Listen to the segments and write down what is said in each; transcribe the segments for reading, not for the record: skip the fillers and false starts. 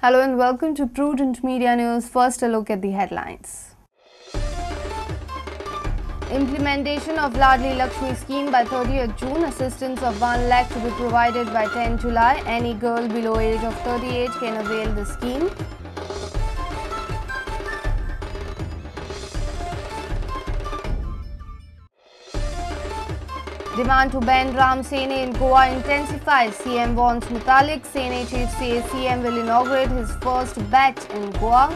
Hello and welcome to Prudent Media News. First, a look at the headlines. Implementation of Ladli Laxmi scheme by 30th June. Assistance of 1 lakh to be provided by 10 July. Any girl below age of 38 can avail the scheme. Demand to ban Ram Sene in Goa intensifies. CM warns Mutalik. Sene chief says CM will inaugurate his first batch in Goa.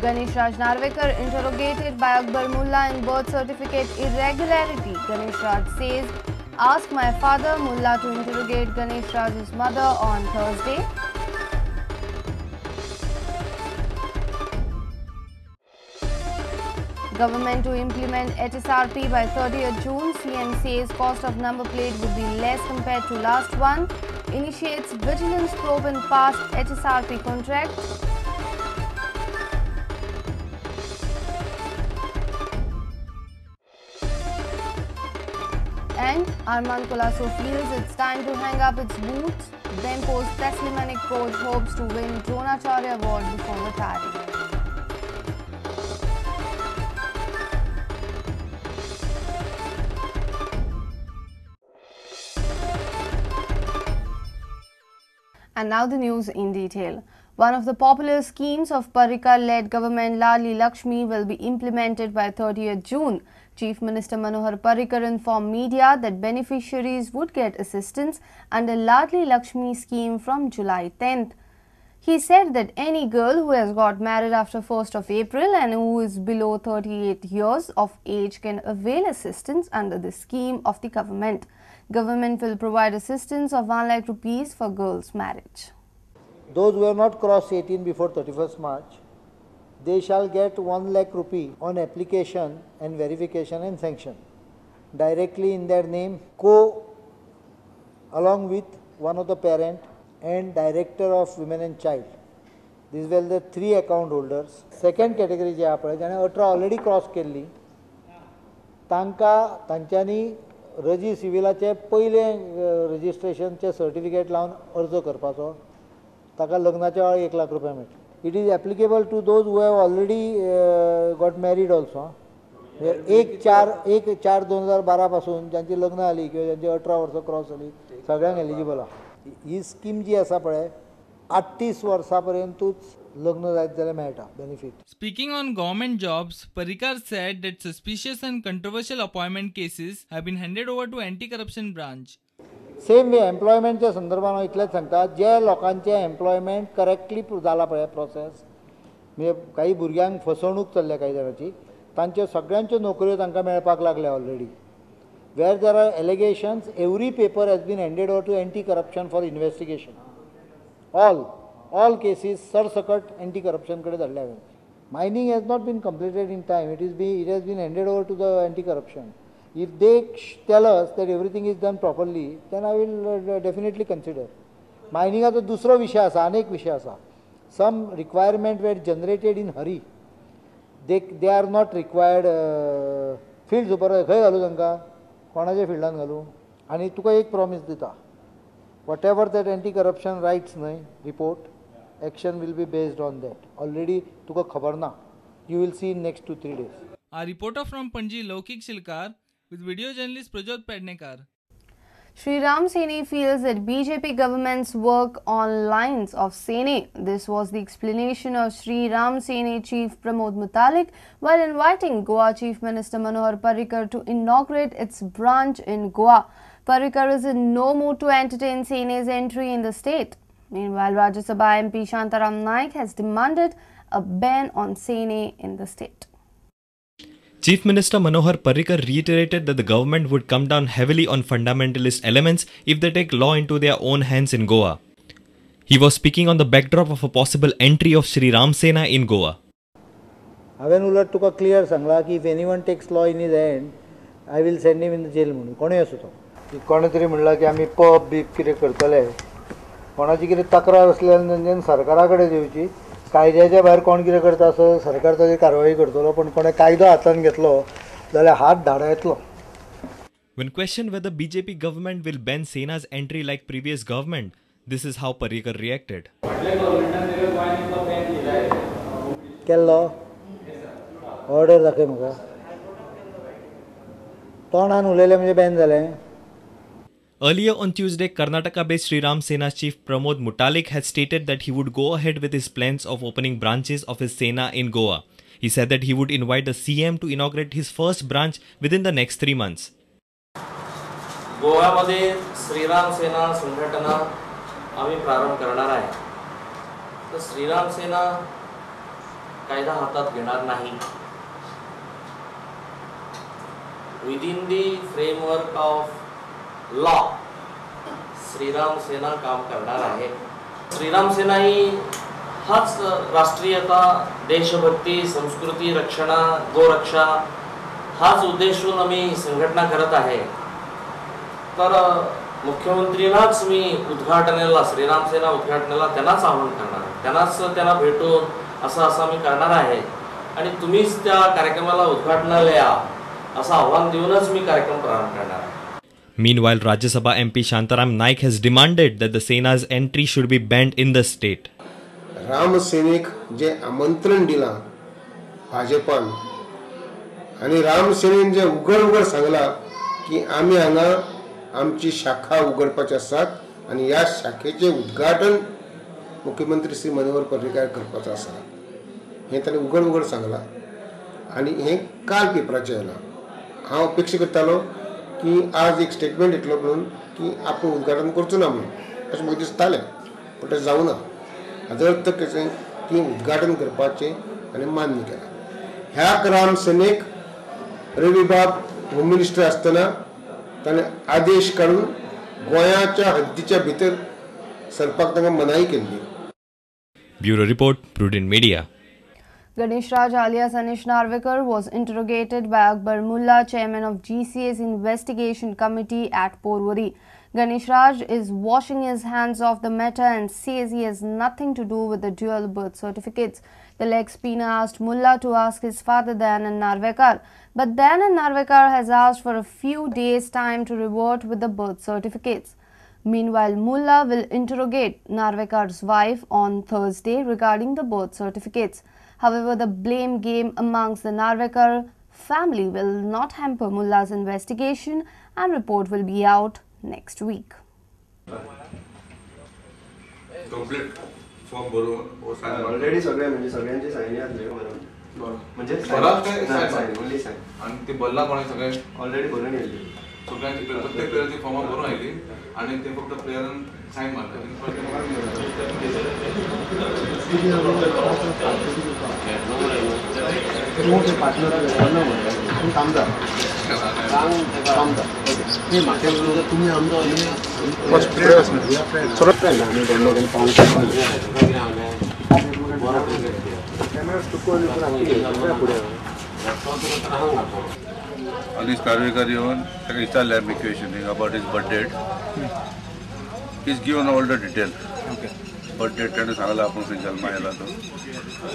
Ganesh Raj Narvekar interrogated by Akbar Mullah in birth certificate irregularity. Ganesh Raj says, ask my father Mullah to interrogate Ganesh Raj's mother on Thursday. Government to implement HSRP by 30th June. CM says cost of number plate would be less compared to last one. Initiates vigilance probe in past HSRP contract. And Arman Colasso feels it's time to hang up its boots. Then post Teslimanic coach hopes to win Dronacharya award before retiring. And now the news in detail. One of the popular schemes of Parrikar-led government, Ladli Laxmi, will be implemented by 30th June. Chief Minister Manohar Parrikar informed media that beneficiaries would get assistance under Ladli Laxmi scheme from July 10th. He said that any girl who has got married after 1st of April and who is below 38 years of age can avail assistance under the scheme of the government. Government will provide assistance of 1 lakh rupees for girls' marriage. Those who have not crossed 18 before 31st March, they shall get 1 lakh rupee on application and verification and sanction directly in their name, along with one of the parent and director of women and child. These were the 3 account holders. Second category जे आपण ज्याने 18 already cross केली, तांच्यांनी रजी सिविलाचे पहिले रजिस्ट्रेशनचे certificate लावन अर्ज करपाचो. ताका लग्नाच्या वेळार 1 लाख रुपया मेळटा. It is applicable to those who have already got married also. 1/4/2012 पासून ज्यांची लग्न आली किंवा ज्यांची 18 वर्सां क्रॉस जाली सगळ्यांक एलिजिबल आहा. ही स्कीम जी आसा पळय 38 वर्सां पर्यंतूच लग्न जायत जाल्यार मेळटा benefit. Speaking on government jobs, Parrikar said that suspicious and controversial appointment cases have been handed over to anti-corruption branch. Same way एम्प्लॉयमेंटच्या संदर्भात हांव इतलेंच सांगता, जे लोकांचे एम्प्लॉयमेंट करेक्टली जाला पळय प्रोसेस, म्हणजे काही भुरग्यांक फसवणूक चल्ल्या काही जाणांची, तांच्यो सगळ्यांच्यो नोकऱ्यो तांकां मेळपाक लागल्या already. Where there are allegations, every paper has been handed over to anti corruption for investigation. All cases सरसकट एंटी करप्शन कडेन धाडल्या हांवें. Mining has not been completed in time. It has been handed over to the anti corruption. If they tell us that everything is done properly, then I will definitely consider. Mining is दूसरो विषय आसा, अनेक विषय आसा. Some requirement were generated in hurry. They are not required. Field supervisor खंय घालू तांकां, कोणाच्या फिल्डान घालू. आनी तुका एक प्रॉमिस दिता, whatever that anti-corruption rights न्हय report, action will be based on that. Already तुका खबर ना. You will see in next 2-3 days. A reporter from Panji, Laukik Shilkar, with video journalist Prajot Pednekar. Sri Ram Sene feels that BJP government's work on lines of Sene. This was the explanation of Sri Ram Sene Chief Pramod Mutalik while inviting Goa Chief Minister Manohar Parrikar to inaugurate its branch in Goa. Parrikar is in no mood to entertain Sene's entry in the state. Meanwhile, Rajya Sabha MP Shantaram Naik has demanded a ban on Sene in the state. Chief Minister Manohar Parrikar reiterated that the government would come down heavily on fundamentalist elements if they take law into their own hands in Goa. He was speaking on the backdrop of a possible entry of Sri Ram Sena in Goa. हांवें उलट तुका clear Sangla की if anyone takes law in his hand, I will send him in the jail म्हणून. कोणूय असो तो. कोणे तरी म्हणला की आमी पब बी कितें करतले, कोणाची कितें तक्रार असल्यान सरकारा कडेन येवची, कायद्याच्या भायर कोण कितें करता असो सरकार ताची कारवाई करतलो, पण कोणें कायदो हातान घेतलो जाल्यार हात धाडा येतलो. When questioned whether BJP government will ban Sena's entry like previous government, this is how Parrikar reacted. केल्लो ऑर्डर दाखय म्हाका. तोंडान उलयलें म्हणजे बॅन जालें. Earlier on Tuesday, Karnataka-based Sri Ram Sena chief Pramod Mutalik had stated that he would go ahead with his plans of opening branches of his Sena in Goa. He said that he would invite the CM to inaugurate his first branch within the next 3 months. गोव्यामध्ये श्रीराम सेना संघटना आम्ही प्रारंभ करणार आहे. तर श्रीराम सेना कायदा हातात घेणार नाही. Within the framework of law Shriram सेना काम करणार आहे. श्रीराम सेना ही हाच राष्ट्रीयता, देशभक्ती, संस्कृती रक्षणा, गोरक्षा हाच उद्देशून आम्ही संघटना करत आहे. तर मुख्यमंत्रींनाच मी उद्घाटनाला, श्रीराम सेना उद्घाटनाला त्यांनाच आवाहन करणार आहे. त्यांना भेटून असं मी करणार आहे आणि तुम्हीच त्या कार्यक्रमाला उद्घाटनाला या असं आव्हान देऊनच मी कार्यक्रम प्रारंभ करणार आहे. Meanwhile, Rajya Sabha MP Shantaram Naik has demanded that the Sena's entry should be banned in the state. Ram सेनेक जे आमंत्रण दिला भाजपान आणि राम सेनेन जे उघड सांगला की आम्ही हांगा आमची शाखा उघडपाची आसात आणि ह्या शाखेचे उद्घाटन मुख्यमंत्री श्री मनोहर पर्रीकार करपाचो आसा हे ताणें उघड सांगला आणि हे काल पेपराचेर येयला. हांव अपेक्षा करतालो की आज एक स्टेटमेंट येतलो म्हणून की आपण उद्घाटन करचो ना म्हणून अशें म्हाका दिसतालें, पूण तें जावना. हाजो अर्थ कशें की उद्घाटन करपाचें आनी मान्य केलां. ह्या राम सेनेक रविबाब होम मिनिस्टर आसतना ताणें आदेश काडून गोंयाच्या हद्दीच्या भितर सरपाक तांकां मनाई केल्ली. Bureau Report, Prudent Media. Ganesh Raj alias Anish Narvekar was interrogated by Akbar Mullah, chairman of GCA's investigation committee at Porvorim. Ganesh Raj is washing his hands of the matter and says he has nothing to do with the dual birth certificates. The lakh spinner asked Mullah to ask his father Dayanand Narvekar, but Dayanand Narvekar has asked for a few days' time to revert with the birth certificates. Meanwhile, Mullah will interrogate Narvekar's wife on Thursday regarding the birth certificates. However, the blame game amongst the Narvekar family will not hamper Mullah's investigation and report will be out next week. Complete form भरून already सगळे म्हणजे सगळ्यांची सायनी आसले म्हणजे सायन आणि ती बल्ला कोणी सगळे ऑलरेडी भरून येयली. सगळ्यांची प्रत्येक प्लेयरची फॉर्म भरून आयली आणि ते फक्त प्लेयरान सायन मारता. तुम्ही Anish Narvekar येवन ताका विचारलें आमी questioning about his birth date. Is given all the detail. Birth date ताणें सांगला आपूण खंय जल्मा येयला तो.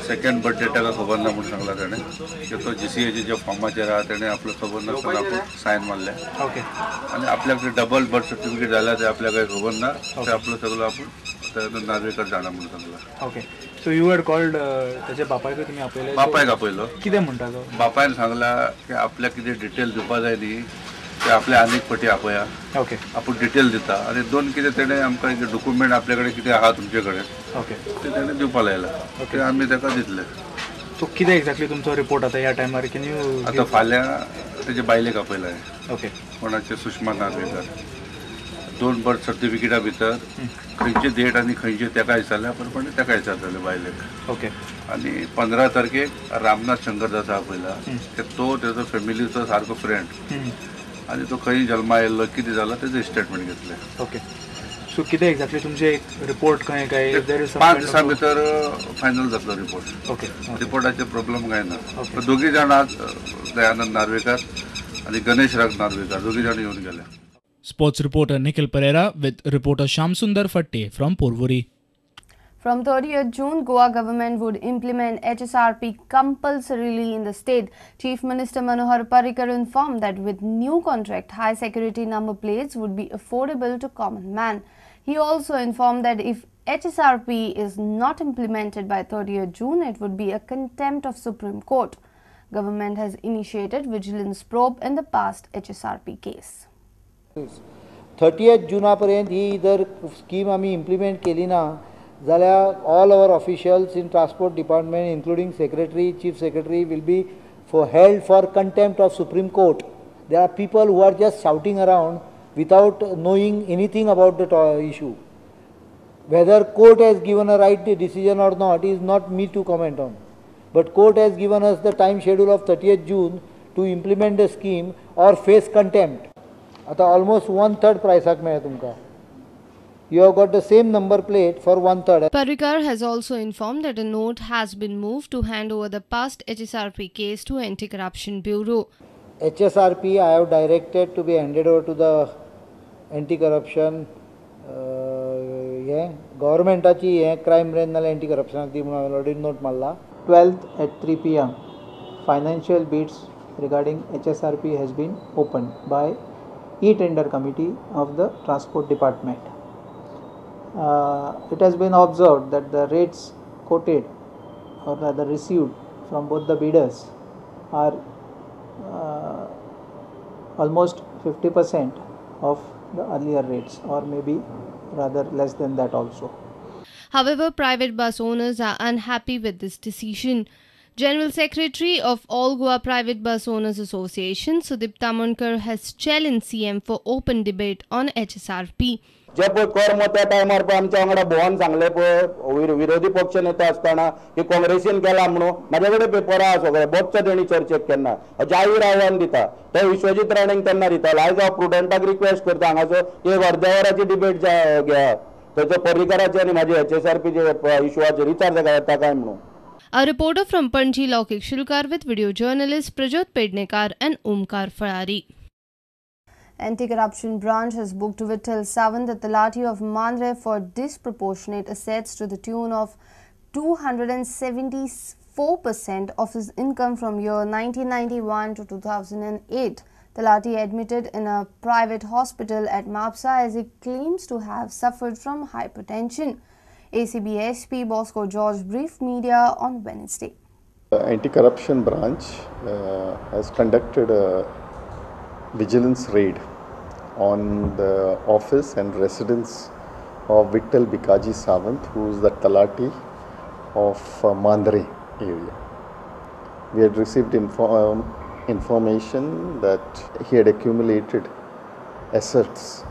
सेकंड बर्थ डेट ताका खबर ना म्हणून सांगला ताणें की तो GCAचे जे फॉर्माचेर आहा ताणें आपलो खबर नासतना आपूण सायन मारले आनी आपल्याक डबल बर्थ सर्टिफिकेट जाल्या ते आपल्याक काही खबर ना. ते आपलो सगळो आपूण नार्वेकर जाणा म्हणून Sangla. Okay. So you had called त्याच्या बापायक तुम्ही आपयले? बापायक आपयलो. कितें म्हणटा तो? बापायन सांगला की आपल्याक कितें डिटेल दिवपा जाय न्ही ते आपल्या आनीक फावटी आपया. ओके. आपूण डिटेल दिता आनी दोन कितें तेणें आमकां डॉक्युमेंट आपल्या कडेन कितें आहा तुमचे कडेन ओके ते तेणें दिवपा लायला. ते आमी ताका दितले. सो कितें एक्झॅक्टली तुमचो रिपोर्ट आतां ह्या टायमार? कॅन यू आतां फाल्यां तेजे बायलेक आपयलाय. ओके. कोणाचे सुषमा नार्वेकर. 2 बर्थ सर्टिफिकेटा भितर खंयची डेट आनी खंयचे ताका विचारल्या प्रमाणे ताका विचारतले बायलेक. ओके. आनी 15 तारखेक रामनाथ शंकरदास आपयला की तो तेजो फॅमिलीचो सारको फ्रेंड आनी तो खंय जल्मा येयल्लो कितें जालो तेजें स्टेटमेंट घेतलें. ओके. सो कितें एक्झॅक्टली तुमचे रिपोर्ट खंय काय? 5 दिसां भितर फायनल जातलो रिपोर्ट. ओके. रिपोर्टाचे प्रॉब्लेम काय ना. दोगी जाण आज दयानंद नार्वेकर आनी गणेश राज नार्वेकर दोगी जाण येवन गेले. Sports reporter Nikhil Pereira with reporter Shamsundar Fatte from Porvorim. From 30th June, Goa government would implement HSRP compulsorily in the state. Chief Minister Manohar Parrikar informed that with new contract, high security number plates would be affordable to common man. He also informed that if HSRP is not implemented by 30th June, it would be a contempt of Supreme Court. Government has initiated vigilance probe in the past HSRP case. 30th Junaपर्यंत ही जर scheme आमी implement केली ना जाल्यार all our officials in transport department including secretary, chief secretary will be held for contempt of Supreme Court. There are people who are just shouting around without knowing anything about the issue. Whether court has given a right decision or not is not me to comment on. But court has given us the time schedule of 30th June to implement the scheme or face contempt. आता almost 1/3 priceak मेळ्ळा तुमकां. You have got the same number plate for 1/3. Parrikar has also informed that a note has been moved to hand over the past HSRP case to Anti-Corruption Bureau. HSRP I have directed to be handed over to the Anti-Corruption governmentaची crime branch नाल्यार Anti-Corruption दी म्हणून already note मारला. 12th at 3 p.m. financial bids regarding HSRP has been opened by E-Tender Committee of the Transport Department. It has been observed that the rates quoted or rather received from both the bidders are almost 50% of the earlier rates, or maybe rather less than that also. However, private bus owners are unhappy with this decision. General Secretary of All Goa Private Bus Owners Association, Sudip Tamonkar, has challenged CM for open debate on HSRP. जे पळय कर मग त्या टायमार पळय आमच्या वांगडा भोवन सांगले पळय विरोधी पक्ष नेता आसतना की काँग्रेसीन केला म्हणून म्हाजे कडेन पेपर आहा सगळे बच्च तेणी चर्चेक केन्ना जाहीर आव्हान दिता ते विश्वजीत राणेंक तेन्ना दिता आयज हांव प्रुडंटाक रिक्वेस्ट करता हांगासर एक अर्द्या वराची डिबेट घेया थंयसर पर्रीकाराचे आनी म्हाजे HSRP इशूआचेर विचार जाता येता काय म्हणून. A reporter from Panji Laukik Shulkar with video journalists Prajot Pednekar and Omkar Farari. Anti-Corruption Branch has booked Vittal Sawant, the Talati of Mandre, for disproportionate assets to the tune of 274% of his income from year 1991 to 2008. Talati admitted in a private hospital at Mapsa as he claims to have suffered from hypertension. ACB SP Bosco George briefed media on Wednesday. The Anti-Corruption Branch has conducted a vigilance raid on the office and residence of Vittal Bikaji Sawant, who is the Talati of Mandre area. We had received information that he had accumulated assets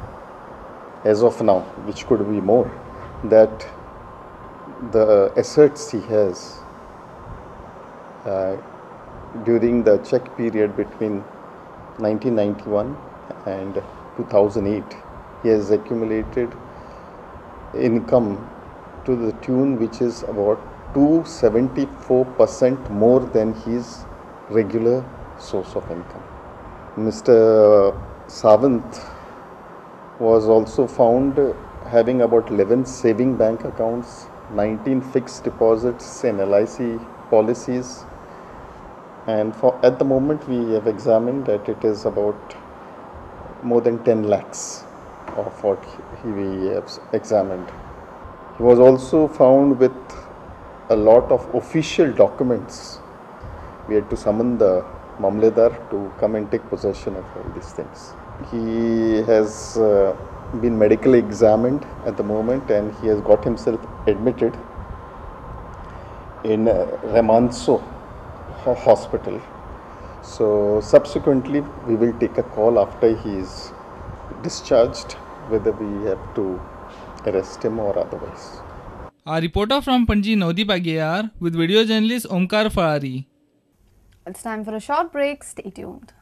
as of now, which could be more, that the assets he has during the check period between 1991 and 2008, he has accumulated income to the tune which is about 274% more than his regular source of income. Mr. Sawant was also found having about 11 saving bank accounts, 19 fixed deposits and LIC policies, and at the moment we have examined that it is about more than 10 lakhs of what we have examined. He was also found with a lot of official documents. We had to summon the Mamledar to come and take possession of all these things. He has been medically examined at the moment and he has got himself admitted in Remanso hospital. So subsequently we will take a call after he is discharged whether we have to arrest him or otherwise. Our reporter from Panji Naudip Agiyar with video journalist Omkar Farari. It's time for a short break. Stay tuned.